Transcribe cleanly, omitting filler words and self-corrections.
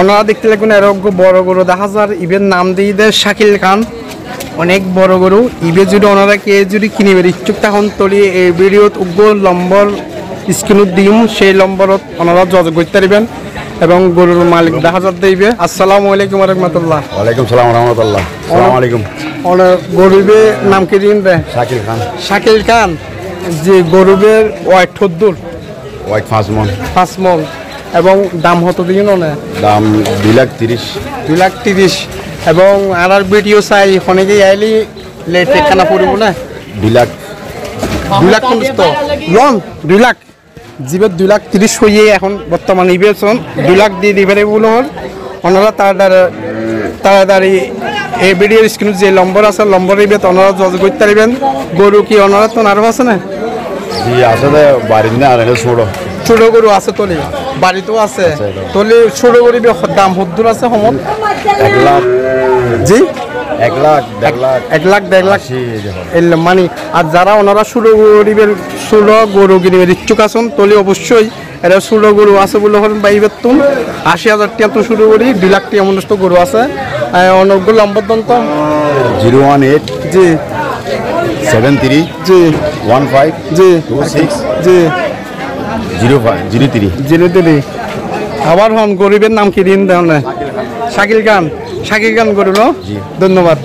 ওনারা দেখতে লাগবেন এরকম বড় গরু দেখা যার ইভেন নাম দিয়ে দেয় শাকিল খান, অনেক বড় গরু। ইভে যদি ওনারা কে যদি কিনিবে ইচ্ছুক তখন তলি এই ভিডিওত উগ্র নম্বর স্ক্রিনত দিম, সেই নম্বরত ওনারা যোগাযোগ করতে পারবেন এবং গরুর মালিক দেখা যার দিবে। আসসালামু আলাইকুম রহমতুল্লাহ। ওয়ালাইকুম সালাম রহমতুল্লাহ। আসসালামু আলাইকুম। গরুবের নাম কি দিন রে? শাকিল খান। শাকিল খান, যে গরুবের ওয়াইট ঠদ্দুর ওয়াইট 5 মন এবং দাম কত দিন না? দাম 2,30,000। 2,30,000 এবং আর ভিডিও চাই অনেকে আইলি লেট খানা পড়ব না। 2,50,000 তো লন 2 লাখ জীবের 2,30,000 হয়ে এখন বর্তমান ইবেছন 2 লাখ দিয়ে দিবে বলে হল। ওনারা তাড়াতাড়ি এই ভিডিওর স্ক্রিনে যে নম্বর আছে নম্বর ইবে ওনারা যোগাযোগ করতে পারবেন। গরু কি ওনারা তো আরও আছে না? জি আছে, বাড়ির না আর ছোট ছোট গরু আছে তলি বাড়িতেও আছে তলি ছোট গরু দাম হদ্দুর আছে সমত 1 লাখ। জি 1 লাখ 1 লাখ মানে। আর যারা ওনারা ষোলো গরিবের ষোলো গরু কিনবেন ইচ্ছুক আছেন তলি অবশ্যই এটা ষোলো গরু আছে বলে হলেন বাইবের তুন 80,000 টাকা তো শুরু করি 2 লাখ টাকা মনস্থ গরু আছে। অনেকগুলো নম্বর দন্ত 018 জি 73 জি 15 জি 26 জি 03। আবার হন গরিবের নাম কি দিন দেন? শাকিল খান গরু ন? ধন্যবাদ।